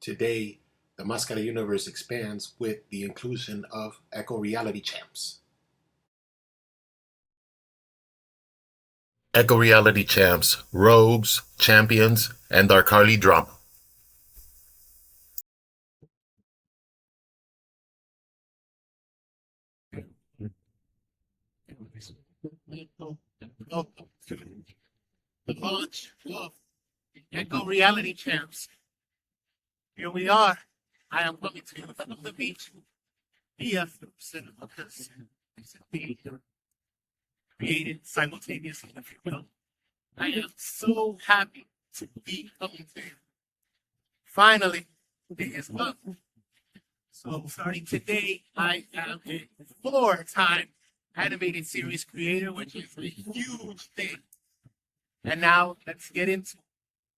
Today, the Mascara universe expands with the inclusion of Echo Reality Champs. Echo Reality Champs, Rogues, Champions, and our Carly Drama. Welcome to the launch of Echo Reality Champs. Here we are. I am coming to you from the beach via cinema because it's created simultaneously, if you will. I am so happy to be coming to you. Finally, it is up. So starting today, I am a 4-time animated series creator, which is a huge thing. And now let's get into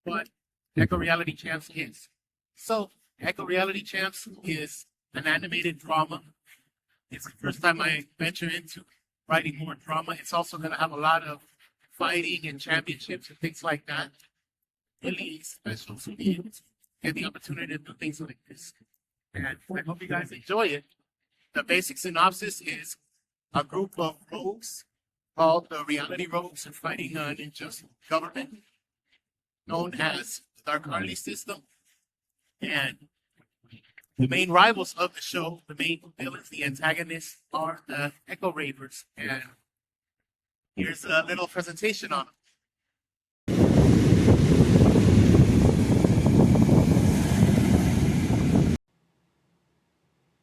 what Echo Reality Champs is. So Echo Reality Champs is an animated drama. It's the first time I venture into writing more drama. It's also going to have a lot of fighting and championships and things like that. Really special to be able to get the opportunity to do things like this. And I hope you guys enjoy it. The basic synopsis is a group of rogues called the Reality Rogues are fighting an unjust government known as the Dark Harley system. And the main rivals of the show, the main villains, the antagonists, are the Echo Ravers. And here's a little presentation on them.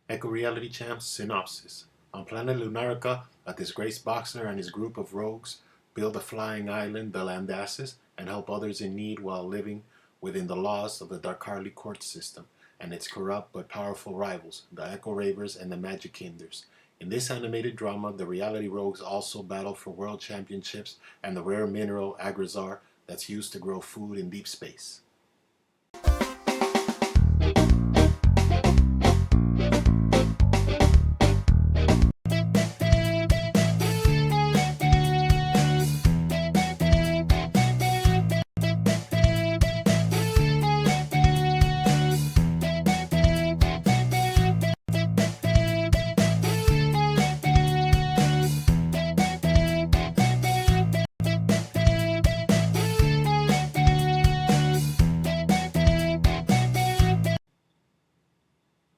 Echo Reality Champs synopsis. On planet Lunarica, a disgraced boxer and his group of rogues build a flying island, the Landasses, and help others in need while living within the laws of the Darkarli court system and its corrupt but powerful rivals, the Echo Ravers and the Magic Kinders. In this animated drama, the Reality Rogues also battle for world championships and the rare mineral Agrazar that's used to grow food in deep space.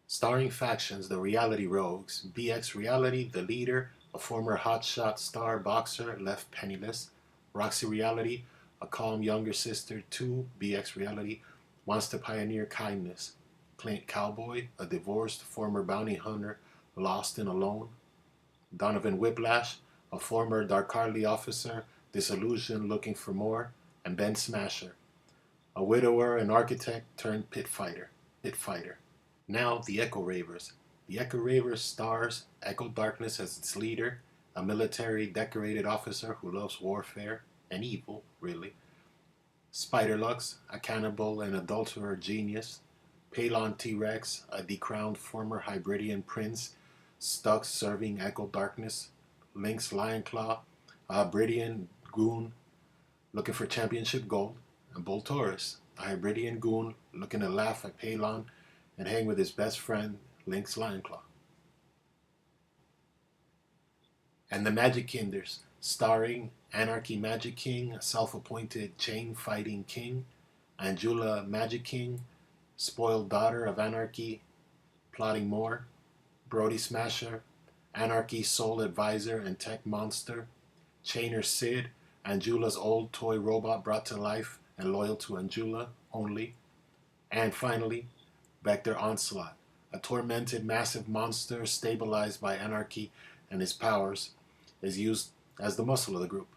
Starring factions, the Reality Rogues, BX Reality, the leader, a former hotshot star boxer left penniless. Roxy Reality, a calm younger sister to BX Reality, wants to pioneer kindness. Clint Cowboy, a divorced former bounty hunter lost and alone. Donovan Whiplash, a former Darkarli officer, disillusioned looking for more. And Ben Smasher, a widower and architect turned pit fighter. Now, the Echo Ravers. The Echo Ravers stars Echo Darkness as its leader, a military decorated officer who loves warfare and evil, really. Spiderlux, a cannibal and adulterer genius. Palon T-Rex, a decrowned former Hybridian prince stuck serving Echo Darkness. Lynx Lionclaw, a Hybridian goon looking for championship gold. And Bull Taurus, a Hybridian goon looking to laugh at Palon and hang with his best friend, Lynx Lionclaw. And the Magic Kinders, starring Anarchy Magic King, a self-appointed chain-fighting king, Angela Magic King, spoiled daughter of Anarchy, plotting more, Brody Smasher, Anarchy sole advisor and tech monster, Chainer Sid, Angela's old toy robot brought to life and loyal to Angela only, and finally, Vector Onslaught, a tormented massive monster stabilized by Anarchy and his powers, is used as the muscle of the group.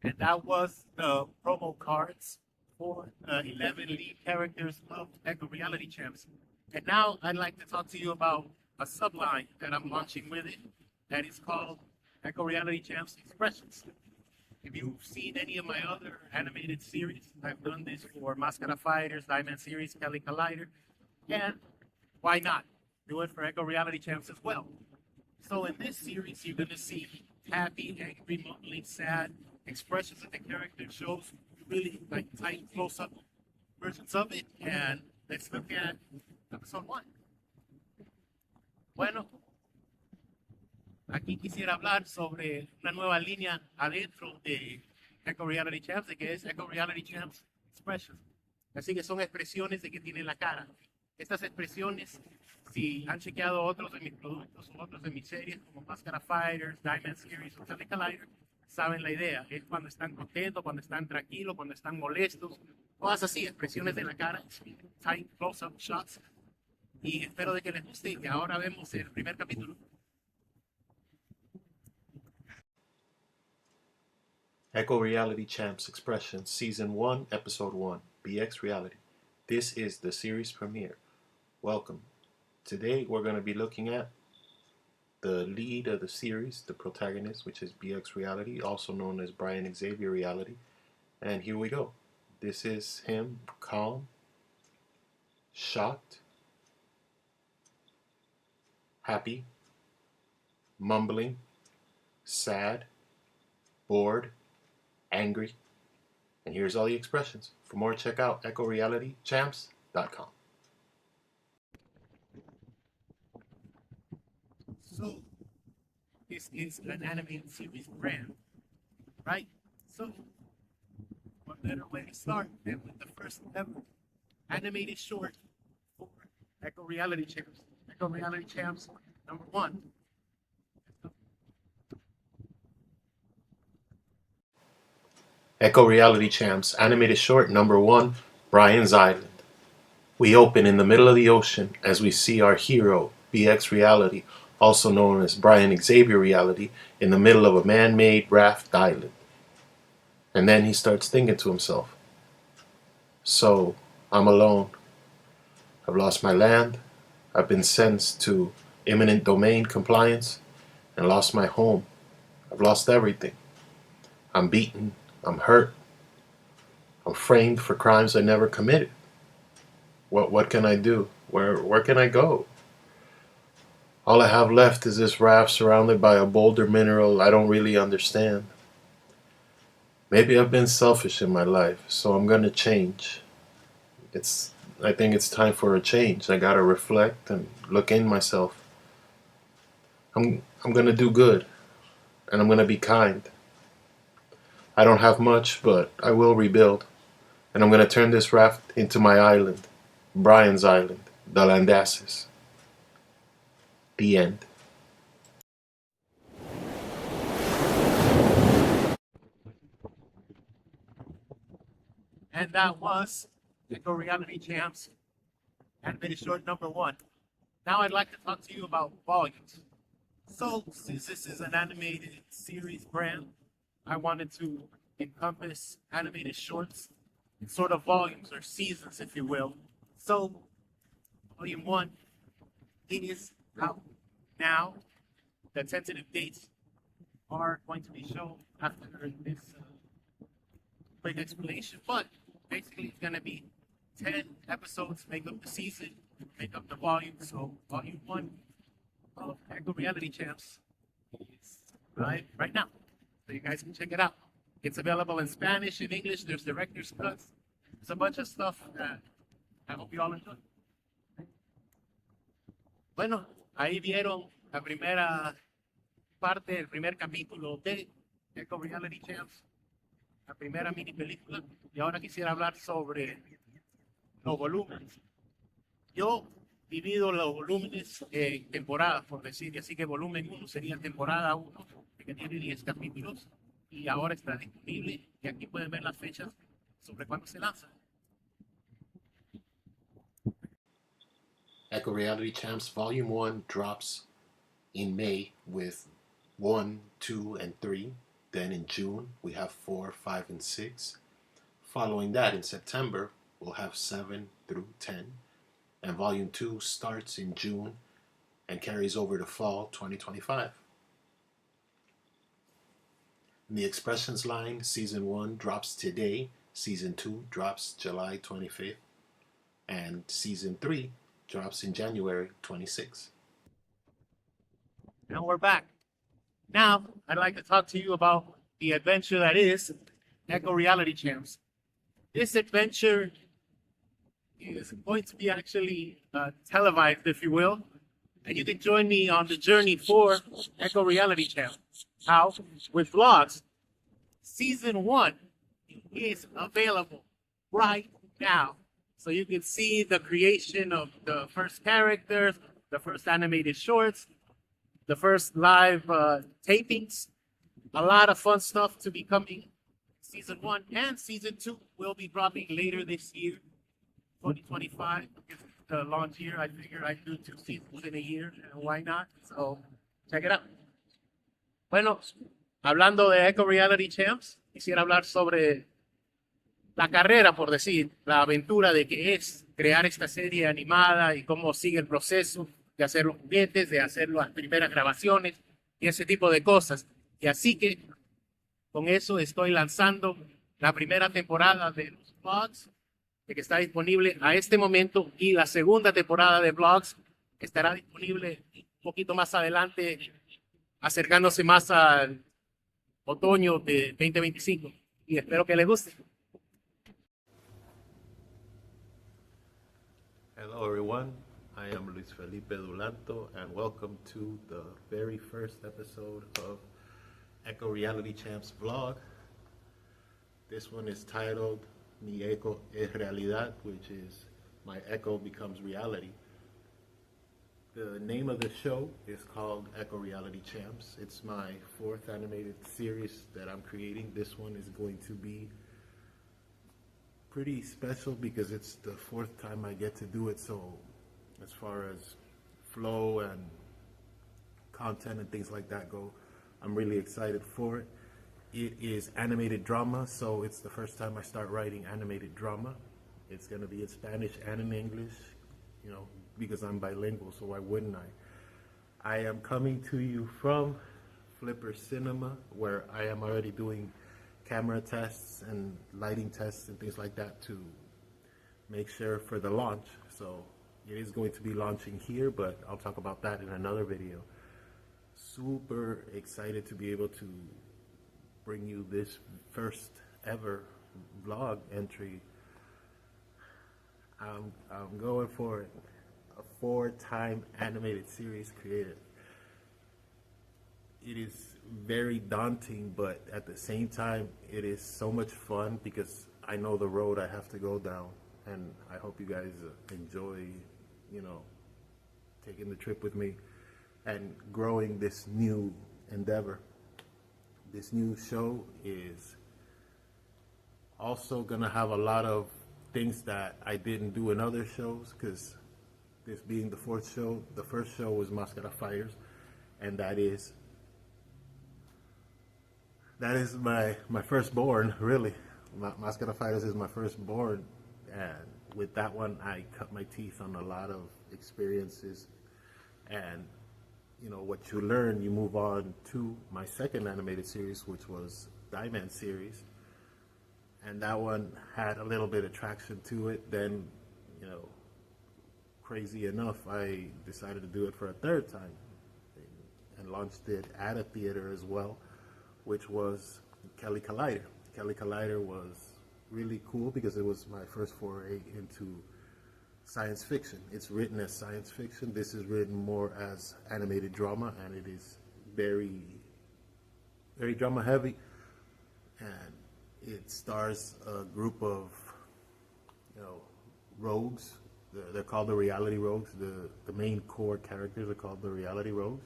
And that was the promo cards for the 11 lead characters of Echo Reality Champs. And now I'd like to talk to you about a subline that I'm launching with it that is called Echo Reality Champs Expressions. If you've seen any of my other animated series, I've done this for Mascara Fighters, Diamond Series, Kelly Collider, and why not do it for Echo Reality Champs as well? So in this series, you're going to see happy, angry, mumbling, sad expressions of the character. Shows really like tight close-up versions of it, and let's look at episode 1. Bueno, aquí quisiera hablar sobre una nueva línea adentro de Echo Reality Champs, de que es Echo Reality Champs Expressions. Así que son expresiones de que tiene la cara. Estas expresiones, si han chequeado otros de mis productos o otros de mis series, como Máscara Fighters, Diamond Series o Collider, saben la idea. Es cuando están contentos, cuando están tranquilos, cuando están molestos. Todas así, expresiones de la cara, tight close-up shots. Y espero de que les guste. Y ahora vemos el primer capítulo. Echo Reality Champs Expression Season 1, Episode 1, BX Reality. This is the series premiere. Welcome. Today we're going to be looking at the lead of the series, the protagonist, which is BX Reality, also known as Brian Xavier Reality. And here we go. This is him, calm, shocked, happy, mumbling, sad, bored, angry, and here's all the expressions. For more, check out EchoRealityChamps.com. So, this is an animated series brand, right? So, what better way to start than with the first ever animated short for Echo Reality Champs? Echo Reality Champs number 1. Echo Reality Champs Animated Short Number 1, Brian's Island. We open in the middle of the ocean as we see our hero, BX Reality, also known as Brian Xavier Reality, in the middle of a man-made raft island. And then he starts thinking to himself, so, I'm alone. I've lost my land. I've been sentenced to eminent domain compliance and lost my home. I've lost everything. I'm beaten. I'm hurt. I'm framed for crimes I never committed. What can I do? Where can I go? All I have left is this raft surrounded by a boulder mineral I don't really understand. Maybe I've been selfish in my life, so I'm gonna change. I think it's time for a change. I gotta reflect and look in myself. I'm gonna do good, and I'm gonna be kind. I don't have much, but I will rebuild. And I'm going to turn this raft into my island, Brian's Island, the Landasses. The end. And that was Echo Reality Champs animated short number 1. Now I'd like to talk to you about volumes. So, since this is an animated series brand, I wanted to encompass animated shorts in sort of volumes or seasons, if you will. So, volume 1 is out now. The tentative dates are going to be shown after this quick explanation, but basically it's going to be 10 episodes make up the season, make up the volume. So, volume 1 of Echo Reality Champs is right now. So you guys can check it out. It's available in Spanish, in English. There's director's cuts. There's a bunch of stuff that I hope you all enjoy. Bueno, ahí vieron la primera parte, el primer capítulo de Echo Reality Champs, la primera mini película. Y ahora quisiera hablar sobre los volúmenes. Yo divido los volúmenes en temporadas, por decir, así que volumen 1 sería temporada 1, que tiene 10 capítulos, y ahora está disponible, y aquí pueden ver las fechas sobre cuándo se lanza. Echo Reality Champs Volume 1 drops in May with 1, 2, and 3. Then in June, we have 4, 5, and 6. Following that, in September, we'll have 7 through 10. And Volume 2 starts in June and carries over to fall 2025. In the Expressions line, Season 1 drops today. Season 2 drops July 25th. And Season 3 drops in January 26th. Now we're back. Now, I'd like to talk to you about the adventure that is Echo Reality Champs. This adventure is going to be actually televised, if you will. And you can join me on the journey for Echo Reality Channel. How? With vlogs. Season 1 is available right now. So you can see the creation of the first characters, the first animated shorts, the first live tapings. A lot of fun stuff to be coming. Season 1 and Season 2 will be dropping later this year, 2025. Because it's the launch year, I figure I'd do 2 seasons in a year, and why not? So, check it out. Bueno, hablando de Echo Reality Champs, quisiera hablar sobre la carrera, por decir, la aventura de que es crear esta serie animada y cómo sigue el proceso de hacer los juguetes, de hacer las primeras grabaciones y ese tipo de cosas. Y así que con eso estoy lanzando la primera temporada de los vlogs, que está disponible a este momento, y la segunda temporada de vlogs estará disponible un poquito más adelante, acercándose más al otoño de 2025. Y espero que les guste. Hello everyone, I am Luis Felipe Dulanto and welcome to the very first episode of Echo Reality Champs vlog. This one is titled Mi Echo es Realidad, which is My Echo Becomes Reality. The name of the show is called Echo Reality Champs. It's my 4th animated series that I'm creating. This one is going to be pretty special because it's the 4th time I get to do it. So as far as flow and content and things like that go, I'm really excited for it. It is animated drama, so it's the first time I start writing animated drama. It's going to be in Spanish and in English, you know, because I'm bilingual, so why wouldn't I? I am coming to you from Flipper Cinema, where I am already doing camera tests and lighting tests and things like that to make sure for the launch. So it is going to be launching here, but I'll talk about that in another video. Super excited to be able to bring you this first ever vlog entry. I'm going for it. A 4-time animated series created. It is very daunting, but at the same time, it is so much fun because I know the road I have to go down, and I hope you guys enjoy, you know, taking the trip with me and growing this new endeavor. This new show is also gonna have a lot of things that I didn't do in other shows, because this being the 4th show, the first show was Máscara Fighters, and that is my firstborn, really. Máscara Fighters is my firstborn, and with that one I cut my teeth on a lot of experiences, and you know what you learn, you move on to my 2nd animated series, which was Diamond series, and that one had a little bit of traction to it. Then, you know, crazy enough, I decided to do it for a 3rd time and launched it at a theater as well, which was Kelly Collider. Kelly Collider was really cool because it was my first foray into science fiction. It's written as science fiction. This is written more as animated drama, and it is very, very drama heavy. And it stars a group of, you know, rogues. They're called the reality rogues. The main core characters are called the reality rogues,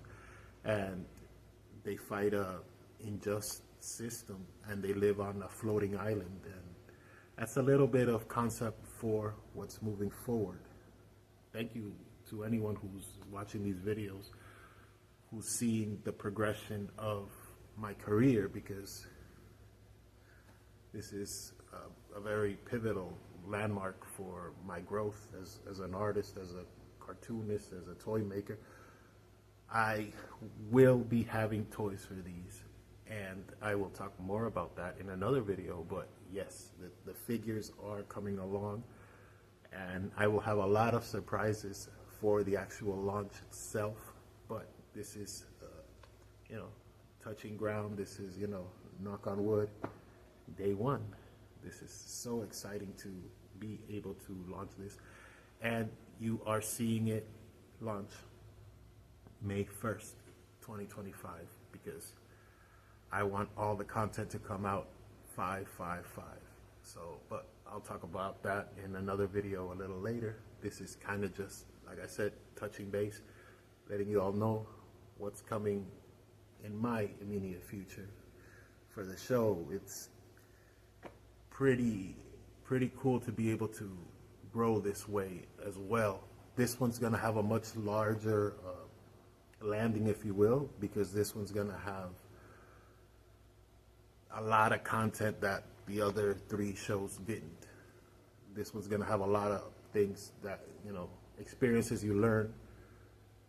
and they fight a unjust system, and they live on a floating island. And that's a little bit of concept for what's moving forward. Thank you to anyone who's watching these videos, who's seeing the progression of my career, because this is a very pivotal landmark for my growth as an artist, as a cartoonist, as a toy maker. I will be having toys for these, and I will talk more about that in another video. But yes, the figures are coming along, and I will have a lot of surprises for the actual launch itself. But this is, you know, touching ground. This is, you know, knock on wood, day 1. This is so exciting to be able to launch this. And you are seeing it launch May 1st, 2025, because I want all the content to come out 5/5/5. So, but I'll talk about that in another video a little later. This is kind of just, like I said, touching base, letting you all know what's coming in my immediate future for the show. It's pretty cool to be able to grow this way as well. This one's gonna have a much larger landing, if you will, because this one's gonna have a lot of content that the other 3 shows didn't. This one's gonna have a lot of things that, experiences you learn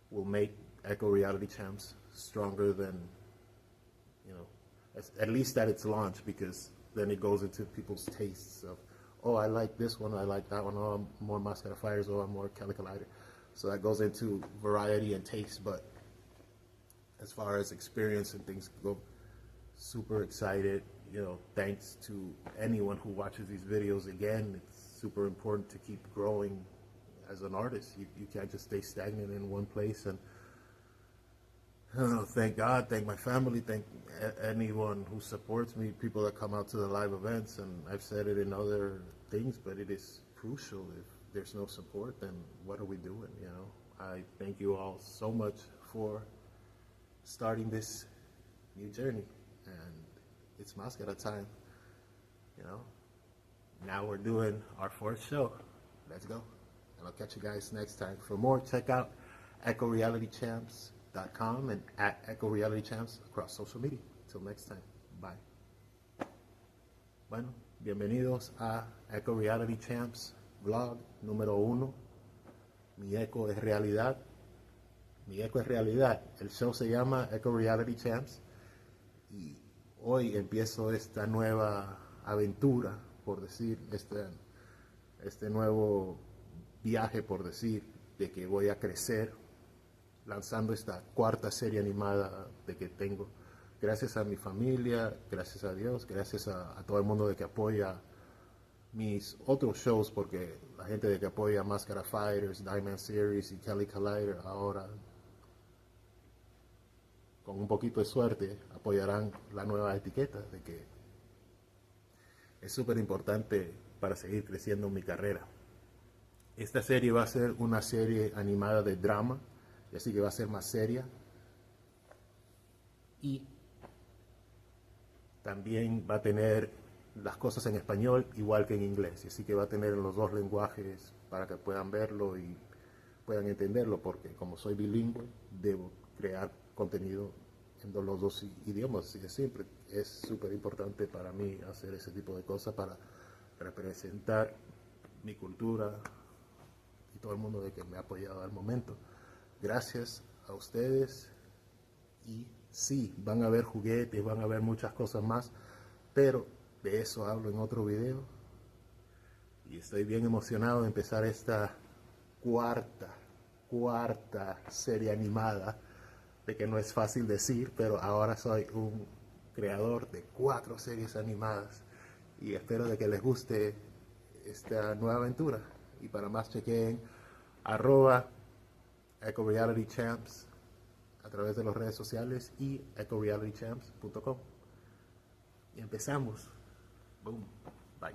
will make Echo Reality Champs stronger than, at least at its launch, because then it goes into people's tastes of, oh, I like this one, I like that one, oh, I'm more Mascara Fires, oh, I'm more Calico Lighter. So that goes into variety and taste, but as far as experience and things go, super excited. Thanks to anyone who watches these videos. Again, it's super important to keep growing as an artist. You can't just stay stagnant in one place. And thank God, thank my family, thank anyone who supports me, people that come out to the live events. And I've said it in other things, but it is crucial. If there's no support, then what are we doing? I thank you all so much for starting this new journey, and it's Mascara time. Now we're doing our 4th show. Let's go, and I'll catch you guys next time. For more, check out EchoRealityChamps.com and at Echo Reality Champs across social media. Till next time, bye. Bueno, bienvenidos a Echo Reality Champs vlog número 1. Mi eco es realidad. Mi eco es realidad. El show se llama Echo Reality Champs y hoy empiezo esta nueva aventura, por decir, este nuevo viaje, por decir, de que voy a crecer lanzando esta 4ª serie animada de que tengo. Gracias a mi familia, gracias a Dios, gracias a todo el mundo de que apoya mis otros shows, porque la gente de que apoya Mascara Fighters, Diamond Series y Kelly Collider ahora, con un poquito de suerte, apoyarán la nueva etiqueta, de que es súper importante para seguir creciendo mi carrera. Esta serie va a ser una serie animada de drama, y así que va a ser más seria. Y también va a tener las cosas en español igual que en inglés, y así que va a tener los 2 lenguajes para que puedan verlo y puedan entenderlo, porque como soy bilingüe, debo crear contenido en los 2 idiomas, así que siempre es súper importante para mí hacer ese tipo de cosas para representar mi cultura y todo el mundo de que me ha apoyado al momento. Gracias a ustedes, y sí, van a haber juguetes, van a haber muchas cosas más, pero de eso hablo en otro video, y estoy bien emocionado de empezar esta cuarta serie animada, de que no es fácil decir, pero ahora soy un creador de 4 series animadas, y espero de que les guste esta nueva aventura. Y para más, chequen @EchoRealityChamps a través de las redes sociales y EchoRealityChamps.com. Y empezamos. Boom. Bye.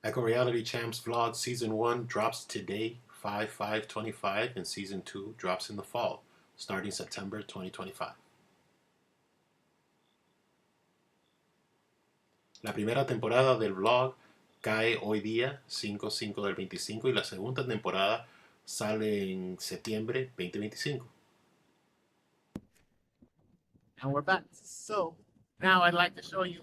Echo Reality Champs Vlog Season 1 drops today, 5/5/25, and Season 2 drops in the fall, starting September 2025. La primera temporada del vlog cae hoy día, 5/5 del 25, y la segunda temporada sale en septiembre 2025. And we're back. So now I'd like to show you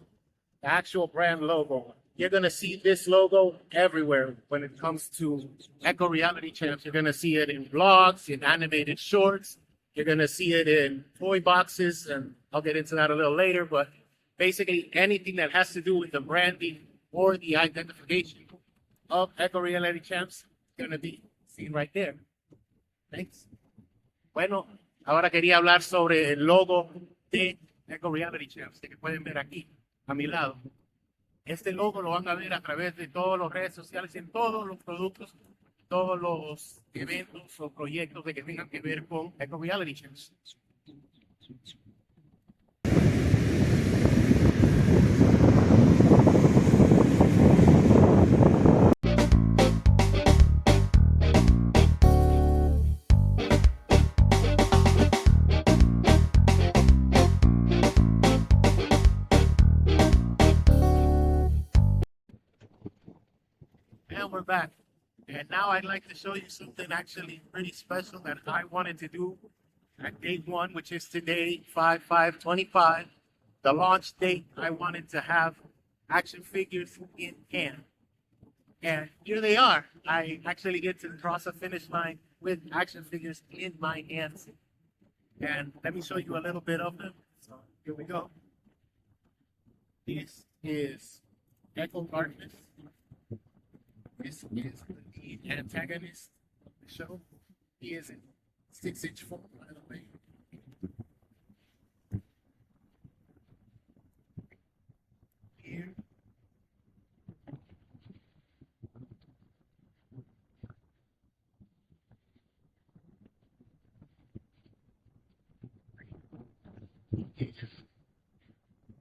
the actual brand logo. You're going to see this logo everywhere when it comes to Echo Reality Champs. You're going to see it in vlogs, in animated shorts. You're going to see it in toy boxes, and I'll get into that a little later. But basically anything that has to do with the branding or the identification of Echo Reality Champs is going to be seen right there. Thanks. Bueno, Ahora quería hablar sobre el logo de Eco Reality Champs, que pueden ver aquí a mi lado. Este logo lo van a ver a través de todas las redes sociales, en todos los productos, todos los eventos o proyectos de que tengan que ver con Eco Reality Champs. And we're back. And now I'd like to show you something actually pretty special that I wanted to do at day one, which is today, 5/5/25. The launch date, I wanted to have action figures in hand. And here they are. I actually get to cross the finish line with action figures in my hands. And let me show you a little bit of them. So here we go. This is Echo Darkness. This is the antagonist of the show. He is in 6-inch form, by the way. Here.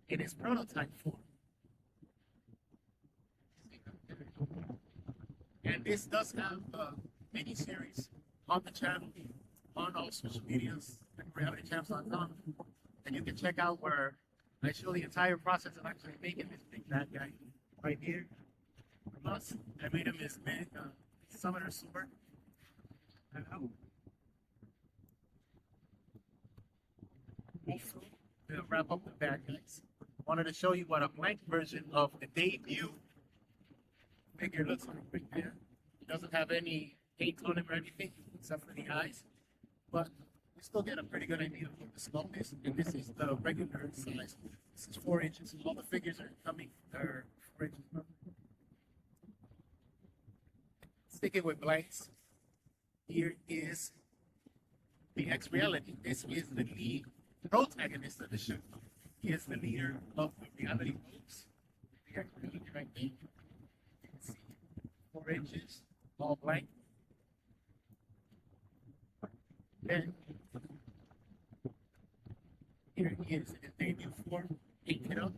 In its prototype form. And this does have a mini series on the channel, on all social medias, like realitychamps.com. And you can check out where I show the entire process of actually making this big bad guy right here. From us, I made him this big summoner sword. Also, to wrap up the bad guys, I wanted to show you what a blank version of the debut figure looks like right there. It doesn't have any paint on him or anything except for the eyes, but you still get a pretty good idea of what the sculpt is. And this is the regular size. This is 4 inches. All the figures are coming. They're 4 inches. Sticking with blanks, here is the X Reality. This is the lead protagonist of the show. He is the leader of the reality folks. The X Reality right there. 4 inches, all blank. Then here he is in his debut form, painted up.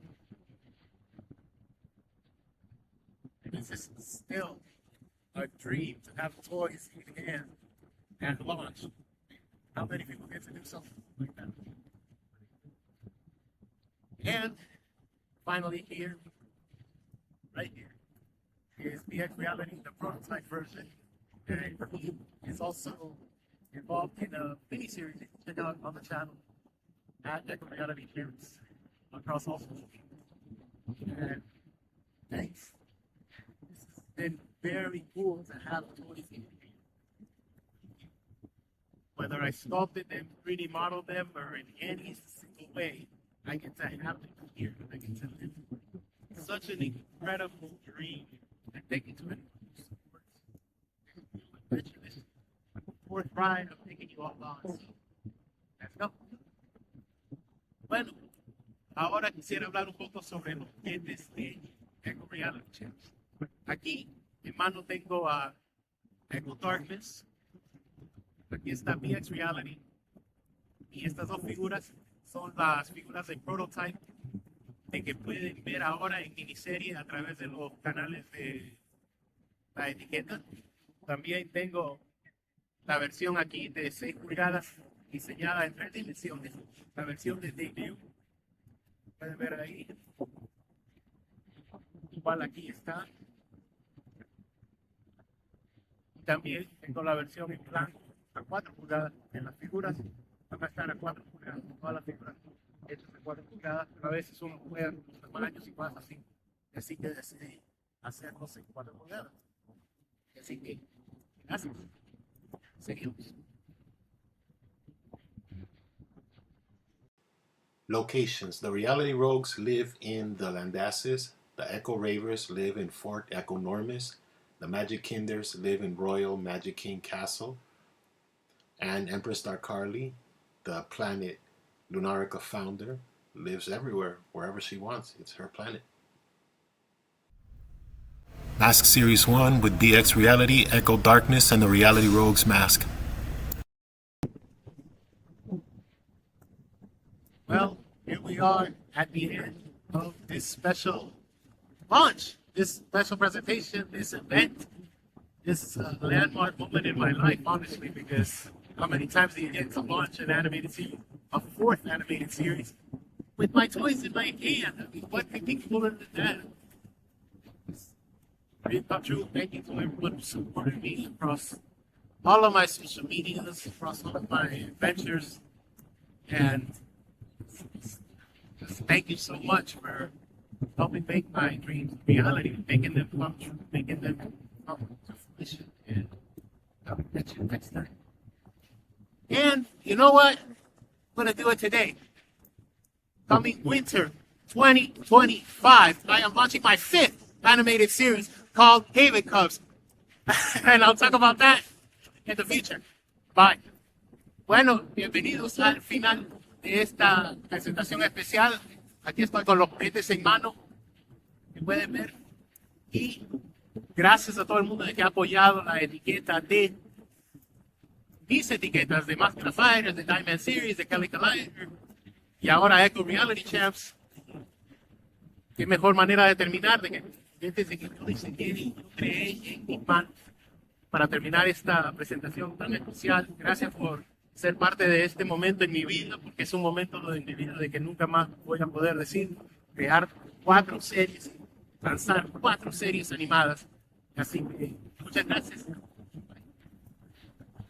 And this is still a dream to have toys in hand and launch. How many people get to do something like that? And finally here, right here, is the X Reality, the prototype version. And he is also involved in a mini-series that you can check out on the channel at X Reality Champs across all social media. And thanks. This has been very cool to have toys in here. Whether I sculpted them, 3D modeled them, or in any single way, I get to have them here. I get to live such an incredible dream. And thank you to anyone who supports. This fourth ride of taking you all on. So, let's go. Bueno, ahora quisiera hablar un poco sobre los clientes de Eco Reality Champs. Aquí en mano tengo a Echo Darkness. Aquí está BX Reality. Y estas dos figuras son las figuras de prototype de que pueden ver ahora en miniserie a través de los canales de la etiqueta. También tengo la versión aquí de 6 pulgadas diseñada en 3 dimensiones. La versión de debut. Pueden ver ahí. Igual aquí está. También tengo la versión en blanco a 4 pulgadas. En las figuras van a estar a 4 pulgadas. Todas las figuras hechas de 4 pulgadas. Pero a veces uno juega con los tamaños y cosas así. Así que decidí hacer cosas en 4 pulgadas. Así que, gracias. Seguimos. Locations. The Reality Rogues live in the Landasses. The Echo Ravers live in Fort Echo Normus. The Magic Kinders live in Royal Magic King Castle and Empress Dark Carly. the planet Lunarica founder lives everywhere, wherever she wants. It's her planet. Mask Series 1 with BX Reality, Echo Darkness, and the Reality Rogues mask. Well, here we are at the end of this special launch, this special presentation, this event. This is a landmark moment in my life, honestly, because how many times do you get to launch an animated series, a fourth animated series, with my toys in my hand? I mean, what could be cooler than that? Dream come true. Thank you to everyone who supported me across all of my social medias, across all of my adventures, and just thank you so much for helping make my dreams reality, making them come true, making them come to fruition. And I'll catch you next time. And you know what? I'm gonna do it today. Coming winter 2025, I am launching my 5th animated series called Haven Cubs. And I'll talk about that in the future. Bye. Bueno, bienvenidos al final de esta presentación especial. Aquí estoy con los juguetes en mano, que pueden ver. Y gracias a todo el mundo que ha apoyado la etiqueta de mis etiquetas de Master Fighters, de Diamond Series, de Kelly Collider y ahora Echo Reality Champs. Qué mejor manera de terminar de que desde que yo diseñé y yo creé en mis manos para terminar esta presentación tan especial. Gracias por ser parte de este momento en mi vida, porque es un momento en mi vida de que nunca más voy a poder decir, crear 4 series, lanzar 4 series animadas. Así que muchas gracias.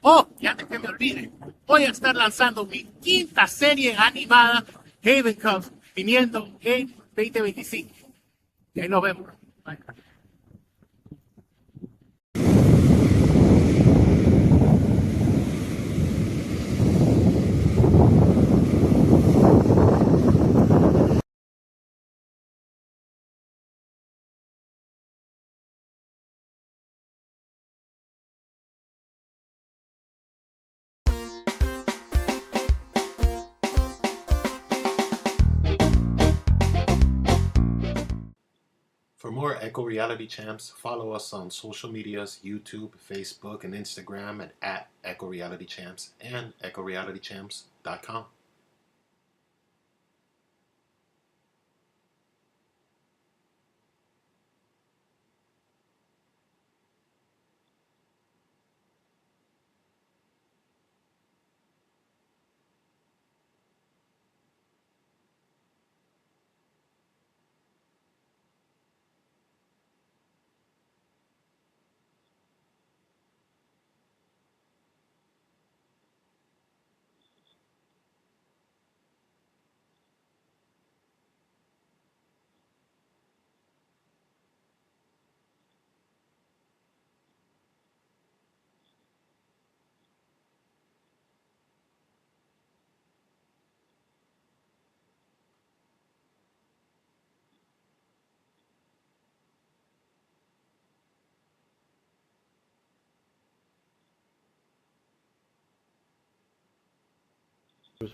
Oh, y antes que me olvide, voy a estar lanzando mi 5ª serie animada, Haven Cubs, viniendo en 2025. Y ahí nos vemos. Bye. For more Echo Reality Champs, follow us on social medias, YouTube, Facebook, and Instagram at Echo Reality Champs and EchoRealityChamps.com.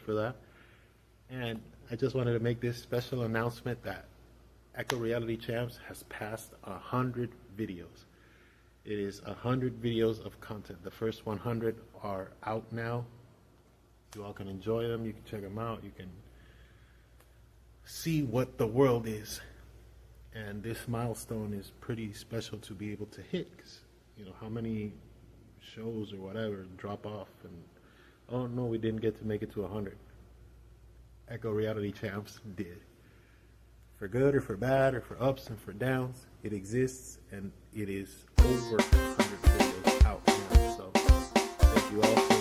For that. And I just wanted to make this special announcement that Echo Reality Champs has passed 100 videos. It is 100 videos of content. The first 100 are out now. You all can enjoy them. You can check them out. You can see what the world is. And this milestone is pretty special to be able to hit, because you know how many shows or whatever drop off, and oh no, we didn't get to make it to 100. Echo Reality Champs did. For good or for bad or for ups and for downs, it exists, and it is over 100 videos out now. So thank you all for